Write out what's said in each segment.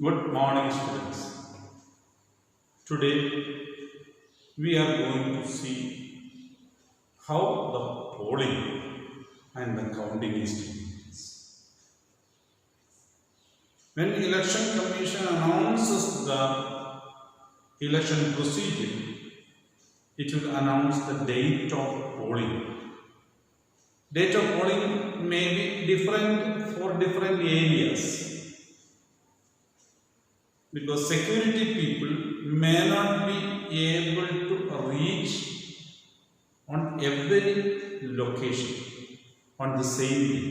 Good morning, students. Today we are going to see how the polling and the counting is taking place. When the Election Commission announces the election procedure, it will announce the date of polling. Date of polling may be different for different areas, because security people may not be able to reach on every location on the same day.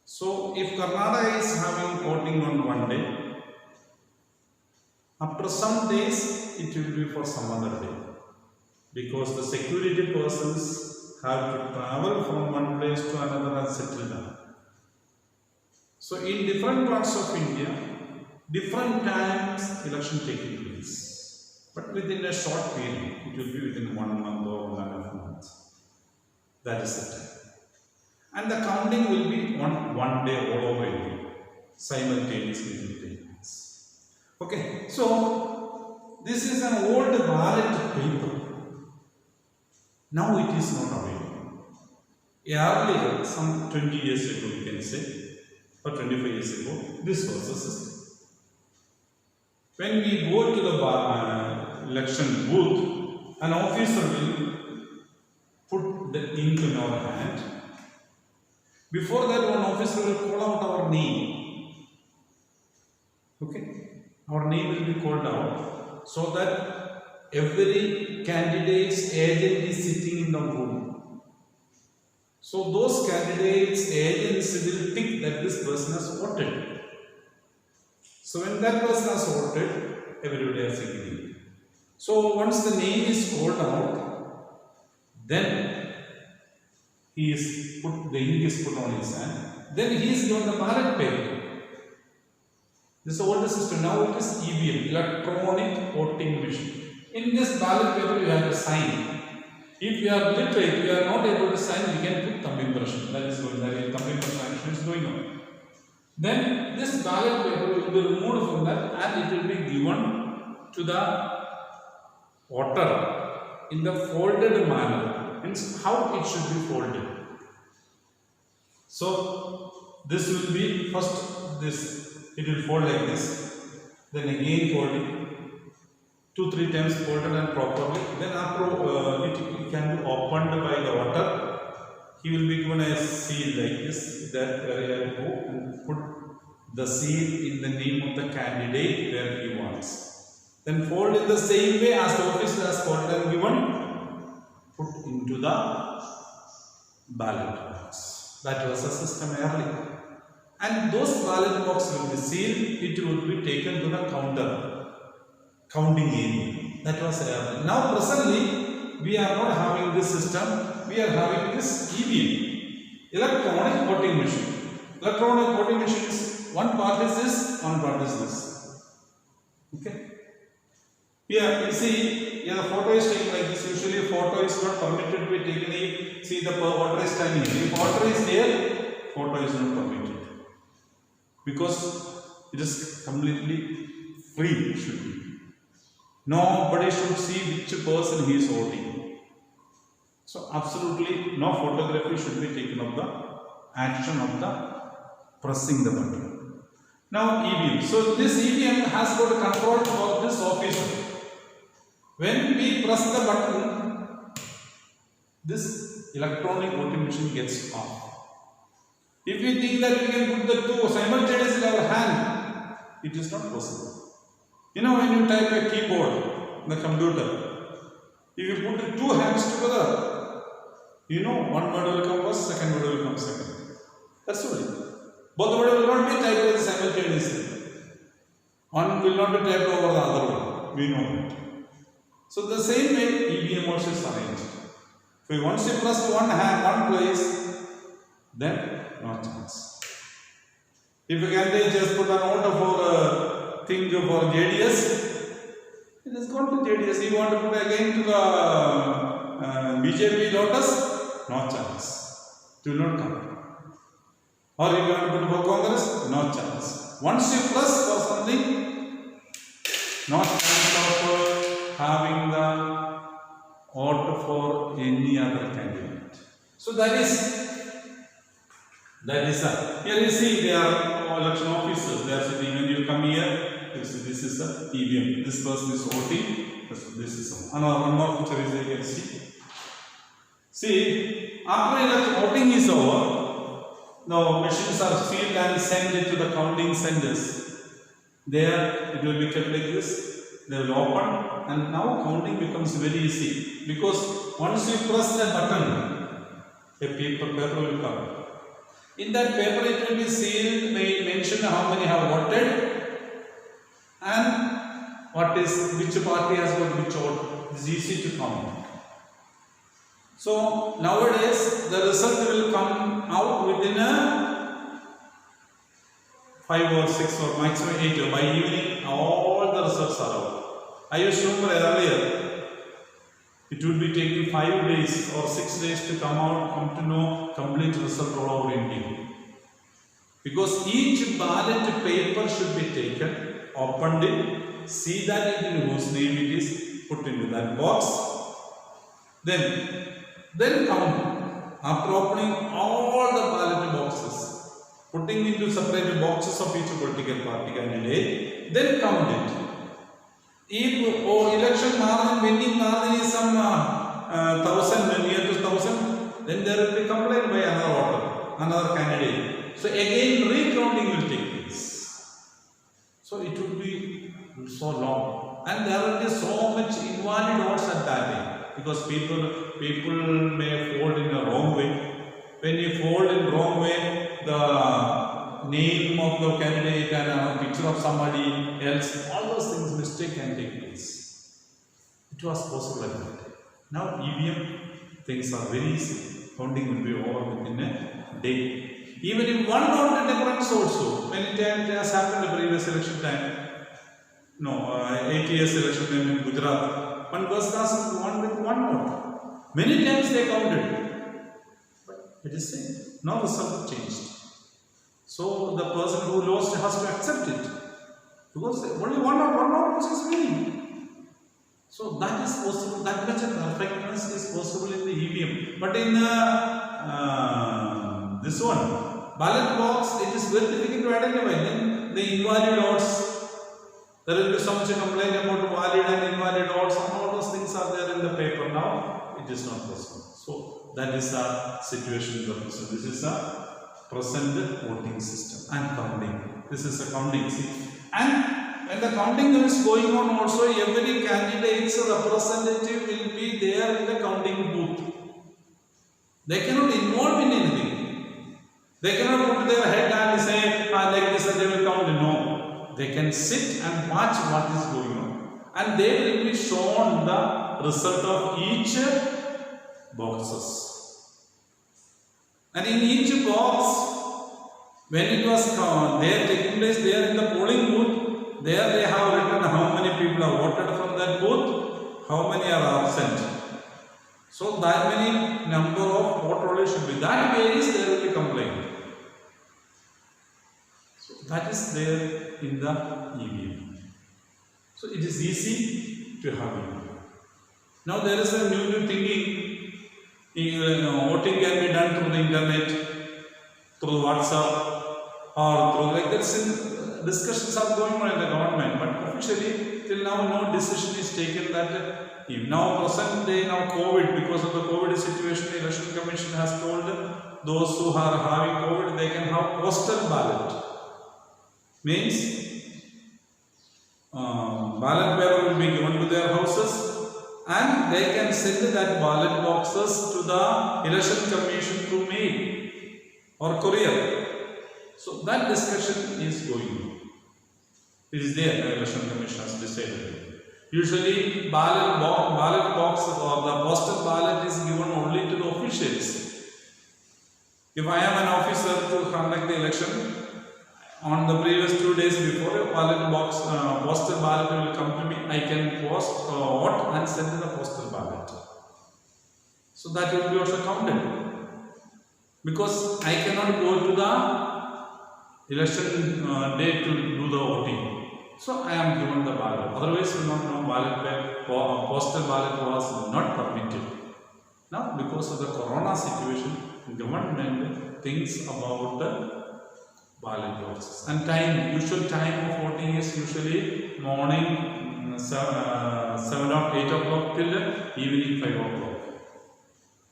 So if Karnataka is having voting on one day, after some days it will be for some other day, because the security persons have to travel from one place to another and settle down. So in different parts of India, different times election taking place, but within a short period. It will be within 1 month or 1.5 months. That is the time. And the counting will be on one day all over India, simultaneously will take place. Okay, so this is an old ballot paper. Now it is not available. Earlier, some 20 years ago, you can say, or 25 years ago, this was the system. When we go to the election booth, an officer will put the ink in our hand. Before that, one officer will call out our name. Okay? Our name will be called out so that every candidate's agent is sitting in the room. So those candidates' agents will think that this person has voted. So when that person has voted, everybody has agreed. So once the name is called out, then the ink is put on his hand. Then he is given the ballot paper. This is old system. Now it is EVM, electronic voting machine. In this ballot paper, you have to sign. If you are literate, you are not able to sign, you can put thumb impression. That is going on. Thumb impression is going on. Then this ballot paper will be removed from that and it will be given to the voter in the folded manner. Means how it should be folded. So this will be first this, it will fold like this. Then again folding. 2-3 times folded and properly. Then after it can be opened by the voter. He will be given a seal like this, that where he will go and put the seal in the name of the candidate where he wants. Then fold in the same way as the officer has folded and given, put into the ballot box. That was the system earlier. And those ballot boxes will be sealed, it will be taken to the counting area. That was earlier. Now presently, we are not having this system. We are having this EVM, electronic voting machine. Electronic voting machine is one part is this, one part is this. Okay. Here you see, here the photo is taken like this. Usually, photo is not permitted to be taken. If see the voter is standing. If voter is there, photo is not permitted, because it is completely free. It should be. Nobody should see which person he is voting. So absolutely no photography should be taken of the action of the pressing the button. Now EVM. So this EVM has got control for this officer. When we press the button, this electronic voting machine gets off. If we think that we can put the two simultaneously in our hand, it is not possible. You know, when you type a keyboard in the computer, if you put the two hands together, you know, one word will come first, second word will come second. That's all. Both words will not be typed simultaneously. One will not be typed over the other one. We know that. So the same way EVM also is arranged. If once you press one hand, one place, then no chance. If a candidate just put an order for a thing for JDS, it has gone to JDS. You want to put again to the BJP Lotus? No chance. Do not come. Or you want to put for Congress? No chance. Once you press for something, not kind of having the vote for any other candidate. So that is here you see they are election officers. They are sitting. When you come here, you see this is a EVM. This person is voting. This is another one more picture is you can see. See, after election voting is over, the machines are sealed and sent to the counting centers. There it will be kept like this. They will open, and now counting becomes very easy because once you press the button, a paper will come. In that paper, it will be sealed, mention how many have voted, and which party has got which vote. It is easy to count. So nowadays the result will come out within 5 or 6 or maximum 8. By evening, all the results are out. I used to remember earlier, it would be taking 5 days or 6 days to come to know complete result all over India. Because each ballot paper should be taken, opened it, see that in whose name it is, put into that box, then count. After opening all the ballot boxes, putting into separate boxes of each political party candidate, then count it. If election margin, winning margin is some 1,000, near to 1,000, then there will be complaint by another voter, another candidate. So again recounting will take place. So it will be so long, and there will be so much invalid votes at that time. Because people may fold in a wrong way. When you fold in the wrong way, the name of the candidate and a picture of somebody else, all those things, mistake can take place. It was possible at that time. Now EVM things are very easy. Counting will be over within a day. Even if one vote difference also, many times it has happened in the previous election time. 8 years election time in Gujarat. One person has won with one vote. Many times they counted. But it is same. No result changed. So the person who lost has to accept it. Because only one vote is winning. So that is possible. That much of perfectness is possible in the EVM. But in this one, ballot box, it is very difficult to identify. Then the invalid votes. There will be so much complaint about valid and invalid votes, and all those things are there in the paper. Now it is not possible. So that is a situation. So this is a present voting system and counting. This is a counting. See, and when the counting is going on, also every candidate's representative will be there in the counting booth. They cannot involve in anything. They cannot put their head and say, like this, and they will count. No. They can sit and watch what is going on, and they will be shown the result of each boxes. And in each box, when it was there taking place there in the polling booth, there they have written how many people are voted from that booth, how many are absent. So that many number of vote rolls should be. That varies, there will be complaint. That is there in the EVM. So it is easy to have it. Now there is a new thinking. Voting can be done through the internet, through WhatsApp, or through like that. Discussions are going on in the government, but officially till now no decision is taken that if now present day now COVID, because of the COVID situation, the Election Commission has told those who are having COVID they can have postal ballot. Means ballot paper will be given to their houses, and they can send that ballot boxes to the Election Commission through mail or courier. So that discussion is going on. It is there, the Election Commission has decided. Usually ballot boxes or the postal ballot is given only to the officials. If I am an officer to conduct the election, on the previous 2 days before, a ballot box, postal ballot will come to me. I can post vote and send the postal ballot. So that will be also counted. Because I cannot go to the election day to do the voting. So I am given the ballot. Otherwise, postal ballot was not permitted. Now, because of the corona situation, government thinks about the ballot boxes. And time, usual time of voting is usually morning 7 or 8 o'clock till evening 5 o'clock.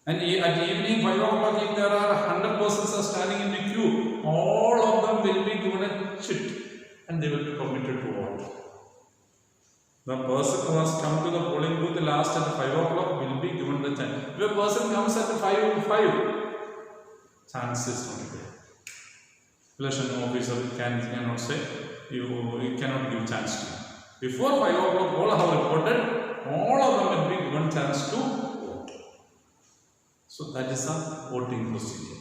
And at evening 5 o'clock, if there are 100 persons are standing in the queue, all of them will be given a sheet and they will be permitted to vote. The person who has come to the polling booth last at 5 o'clock will be given the chance. If a person comes at 5:05, chance is not there. Election officer cannot say, you cannot give chance to you. Before 5 o'clock, all have reported, all of them will be given chance to vote. So that is a voting procedure.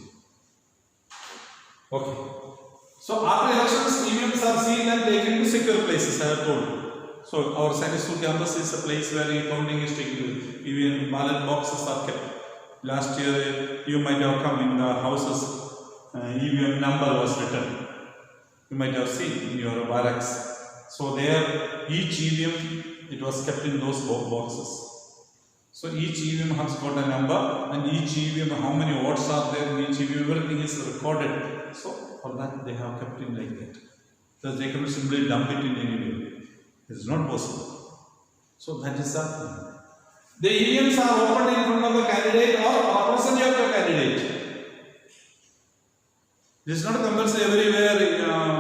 Okay. So after elections, EVMs are sealed and taken to secure places, I have told you. So our Sunday school campus is a place where counting is taken place. EVM ballot boxes are kept. Last year, you might have come in the houses, EVM number was written. You might have seen in your barracks. So there, each EVM, it was kept in those boxes. So each EVM has got a number, and each EVM, how many votes are there in each EVM, everything is recorded. So for that, they have kept it like that. So they cannot simply dump it in any way. It is not possible. So that is a the EVMs are opened in front of the candidate or representative of the candidate. It is not compulsory everywhere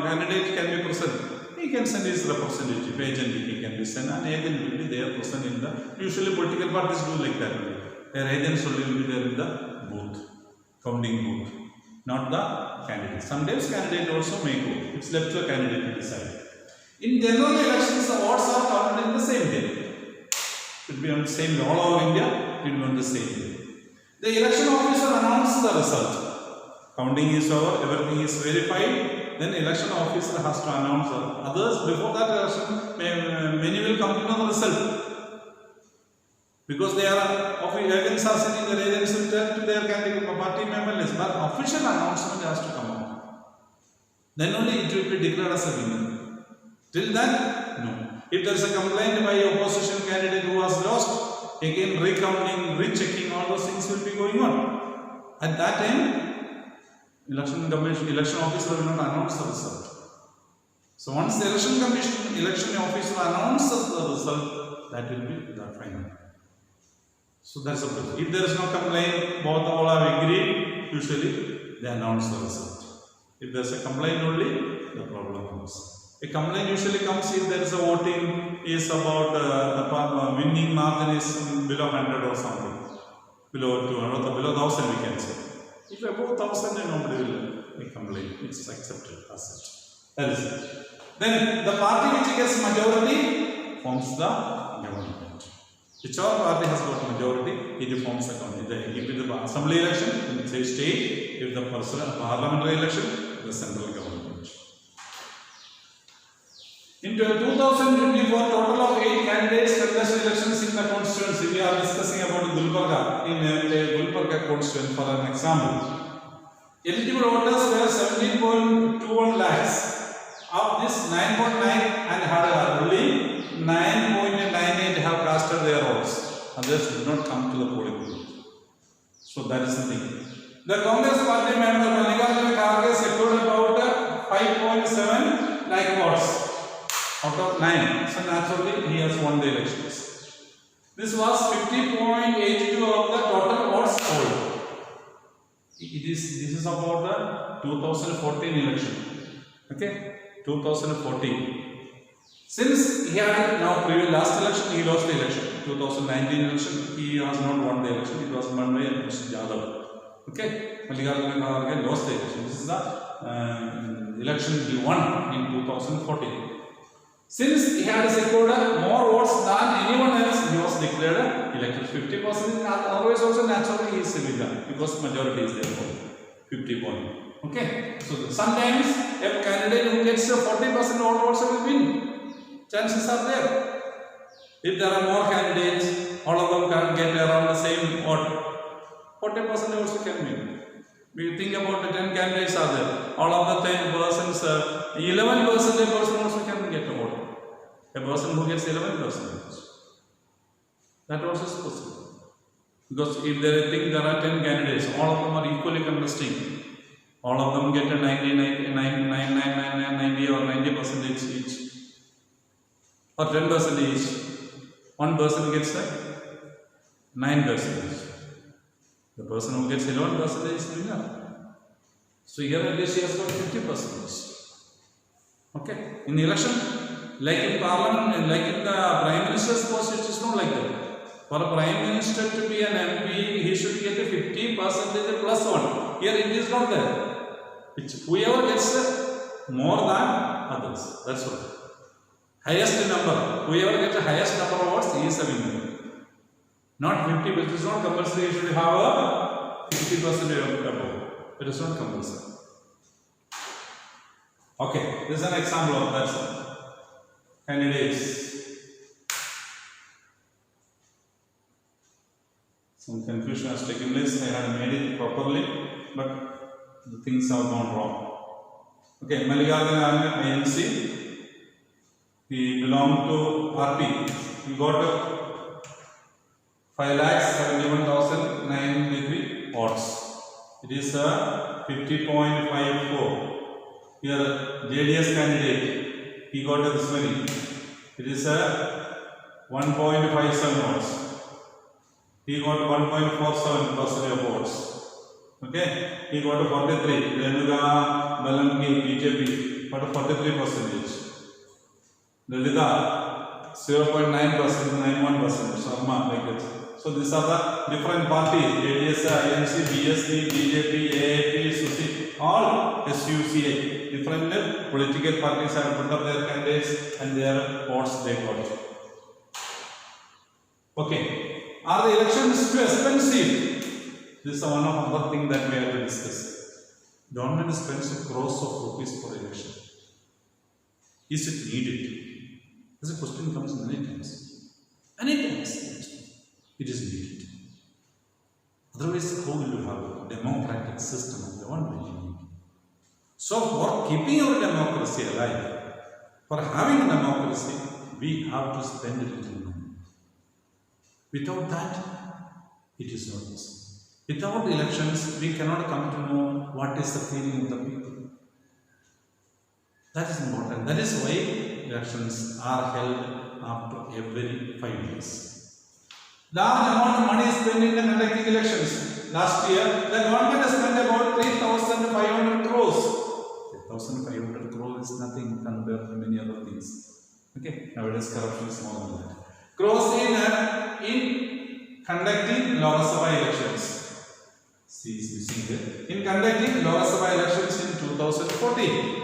candidate can be present. He can send his representative, agent he can be sent, and agent will be there present in the, usually political parties do like that. Their agents will be there in the booth, counting booth, not the candidate. Sometimes candidate also may go. It's left to the candidate to decide. In general elections, the votes are counted in the same day. It will be on the same day. All over India, it will be on the same day. The election officer announces the result. Counting is over, everything is verified. Then election officer has to announce the others. Before that election, many will come to know the result. Because they are agents are sitting there, agents will tell to their candidate party member list. But official announcement has to come out. Then only it will be declared as a winner. Till then, no. If there is a complaint by opposition candidate who has lost, again recounting, rechecking, all those things will be going on. At that time, election officer will not announce the result. So once the election officer announces the result, that will be the final. So that's the process. If there is no complaint, both all have agreed, usually they announce the result. If there is a complaint only, the problem comes. A complaint usually comes if there is a voting is about the winning margin is below 100 or something, below 200 or below 1000 we can say. If above 1000 then nobody will complain, it's accepted as such. That is it. Then the party which gets majority forms the government. Whichever party has got majority, it forms the government. If it is the assembly election, in say state, if the parliamentary election, the central government. In 2024, total of 8 candidates contested elections in the constituency. We are discussing about Gulbarga in Gulbarga constituency for an example. Eligible voters were 17.21 lakhs. Of this, 9.9 and had only 9.98 have casted their votes. Others did not come to the polling booth. So that is the thing. The Congress party member Mallikarjuna Kharge secured about 5.7 lakh votes out of 9. So naturally he has won the elections. This was 50.82 of the total votes polled. This is about the 2014 election. Okay, 2014. Since he had now previous last election, he lost the election. 2019 election, he has not won the election. It was won by Mr. Jadhav. Okay, Mallikarjuna Kharge lost the election. This is the election he won in 2014. Since he had secured more votes than anyone else, he was declared elected 50%. Otherwise, also naturally he is a winner because majority is there for 50 point. Okay, so sometimes a candidate who gets 40% all votes will win. Chances are there. If there are more candidates, all of them can get around the same vote. 40% also can win. We think about the 10 candidates are there. all of the 10 persons, 11% person also can get a vote. A person who gets 11%. That also is possible. Because if they think there are 10 candidates, all of them are equally contesting. All of them get a 90 or 90% each. Or 10% each. One person gets a 9%. The person who gets 11% is winner. So here at least he has got 50%. Okay. In the election, like in parliament, like in the prime minister's post, it is not like that. For a prime minister to be an MP, he should get a 50% plus one. Here it is not there. It's whoever gets more than others. That's all. Highest number. Whoever gets the highest number of votes, he is a winner. Not 50, but it is not compulsory. You should have a 50% above. It is not compulsory. Okay, this is an example of that. Candidates. Some confusion has taken place. I had made it properly, but the things have gone wrong. Okay, Mallikarjuna INC. He belonged to RP. He got 5,71,983 votes. It is a 50.54. Here, JDS candidate, he got this many. It is a 1.57 votes. He got 1.47% of votes. Okay, he got 43. Renuga, Balangi, BJP got 43%. Lalitha 0.9%, 91%. Sharma like that. So these are the different parties: JDS, INC, BSP, BJP, AAP, SUCI, all SUCA. Different political parties have put up their candidates and their votes they got. Okay. Are the elections too expensive? This is one of other things that we have to discuss. Government spends crores of rupees for election. Is it needed? This question comes many times. Many times it is needed. Otherwise, how will you have a democratic system of government? So, for keeping our democracy alive, for having democracy, we have to spend a little money. Without that, it is not possible. Without elections, we cannot come to know what is the feeling of the people. That is important. That is why elections are held after every 5 years. Large amount of money is spent in conducting elections. Last year, the government has spent about 3,500 crores. 3,500 crores is nothing compared to many other things. Okay, nowadays corruption is more than that. Crores in conducting Lok Sabha elections. See, is missing here. In conducting Lok Sabha elections in 2014.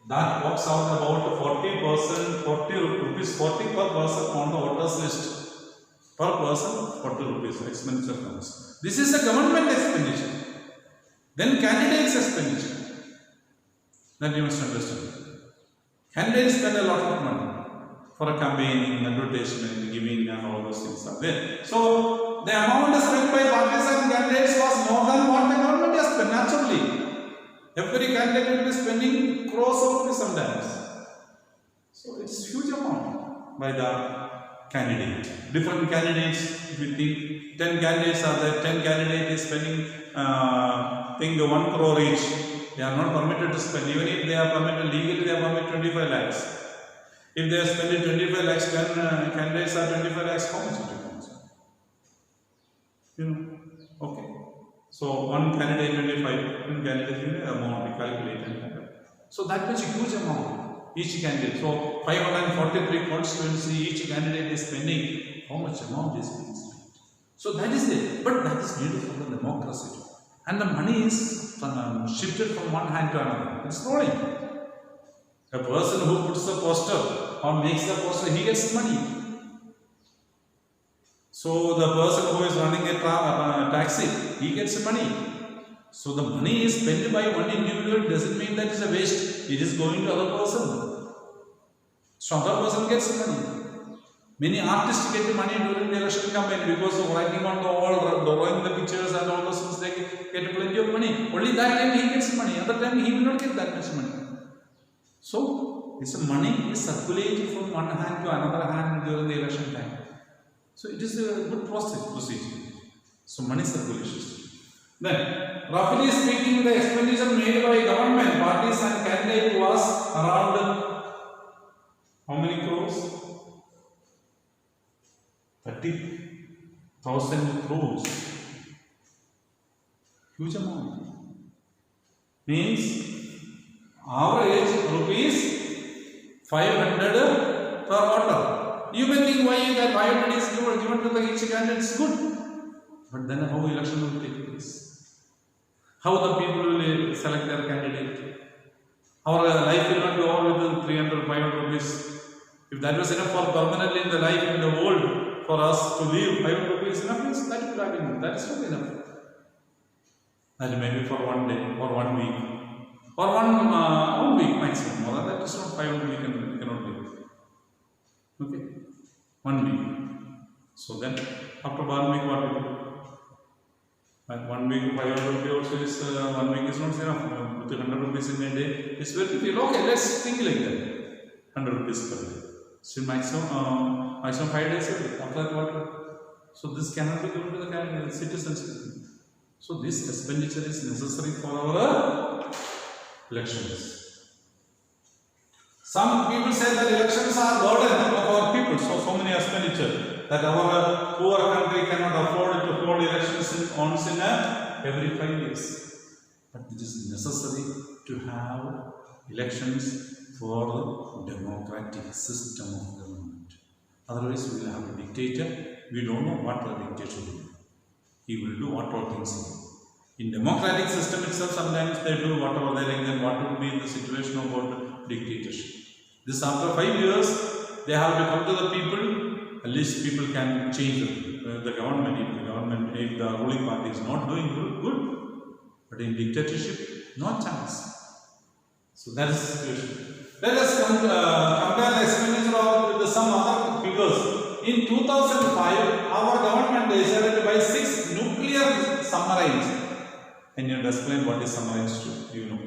That works out about 40%, 40 rupees, 40 per person on the voters list. Per person, 40 rupees expenditure comes. This is a government expenditure. Then candidates expenditure. That you must understand. Candidates spend a lot of money for a campaigning, advertisement, giving, and all those things are there. So the amount spent by parties and candidates was more than what the government has spent naturally. Every candidate will be spending crores of rupees sometimes. So it's huge amount by the candidate. Different candidates, if you think 10 candidates are there, 10 candidates is spending think 1 crore each. They are not permitted to spend. Even if they are permitted legally, they are permitted 25 lakhs. If they are spending 25 lakhs, 10 candidates are 25 lakhs, how much it becomes? You know, okay. So one candidate 25, one candidate amount we calculate and calculate. So that much huge amount each candidate. So 543 constituency each candidate is spending. How much amount is being spent? So that is it. But that is needed for the democracy. And the money is shifted from one hand to another. It's rolling. A person who puts the poster or makes the poster, he gets money. So the person who is running a taxi, he gets money. So the money is spent by one individual doesn't mean that it's a waste. It is going to other person. So other person gets money. Many artists get money during the election campaign because of writing on the wall, drawing the pictures and all those things. They get plenty of money. Only that time he gets money. Other time he will not get that much money. So this money is circulating from one hand to another hand during the election time. So it is a good procedure. So money circulation. Then, roughly speaking, the expenditure made by government, parties and candidates was around how many crores? 30,000 crores. Huge amount. Means average rupees 500 per voter. You may think why that 500 is given to the each candidate is good. But then how election will take place? How the people will select their candidate? Our life will not go on with 300, 500 rupees. If that was enough for permanently in the life in the world for us to live, 500 rupees enough, yes, that would have been enough. That is not enough. That may be for one day or 1 week or one week maximum. More than that is not 500 we cannot live. Okay, 1 week. So then after 1 week what we do? Like 1 week 500 rupees also is 1 week is not enough. With 100 rupees in a day, it's very few. Okay, let's think like that. 100 rupees per day. So maximum 5 days a day. After that what? So this cannot be given to the citizens. So this expenditure is necessary for our elections. Some people say that elections are burden of our people. So many expenditure that our poor country cannot afford to hold elections once in every 5 years. But it is necessary to have elections for the democratic system of government. Otherwise, we will have a dictator. We don't know what the dictator will do. He will do what all things he will. In democratic system itself, sometimes they do whatever they like. Then what would be the situation about dictatorship? This after 5 years, they have to come to the people. At least people can change the government. If the ruling party is not doing good. But in dictatorship, no chance. So that is the situation. Let us compare the expenditure with some other figures. In 2005, our government decided to buy 6 nuclear submarines. Can you explain what is submarines to? You know.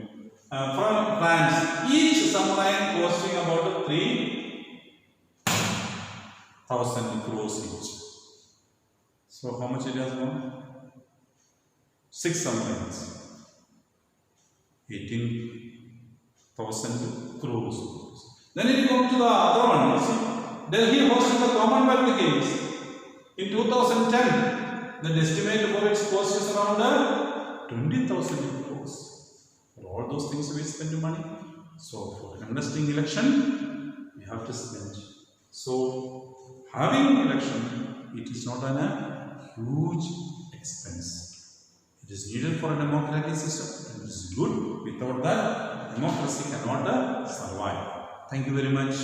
From France, each submarine costing about 3,000 crores each. So how much it has gone? 6 submarines. 18,000 crores. Then if you come to the other one, you see, Delhi hosted the Commonwealth Games in 2010. The estimate for its cost is around 20,000 crores. For all those things we spend money. So for conducting election, we have to spend. So having election, it is not a huge expense. It is needed for a democratic system. It is good. Without that, democracy cannot survive. Thank you very much.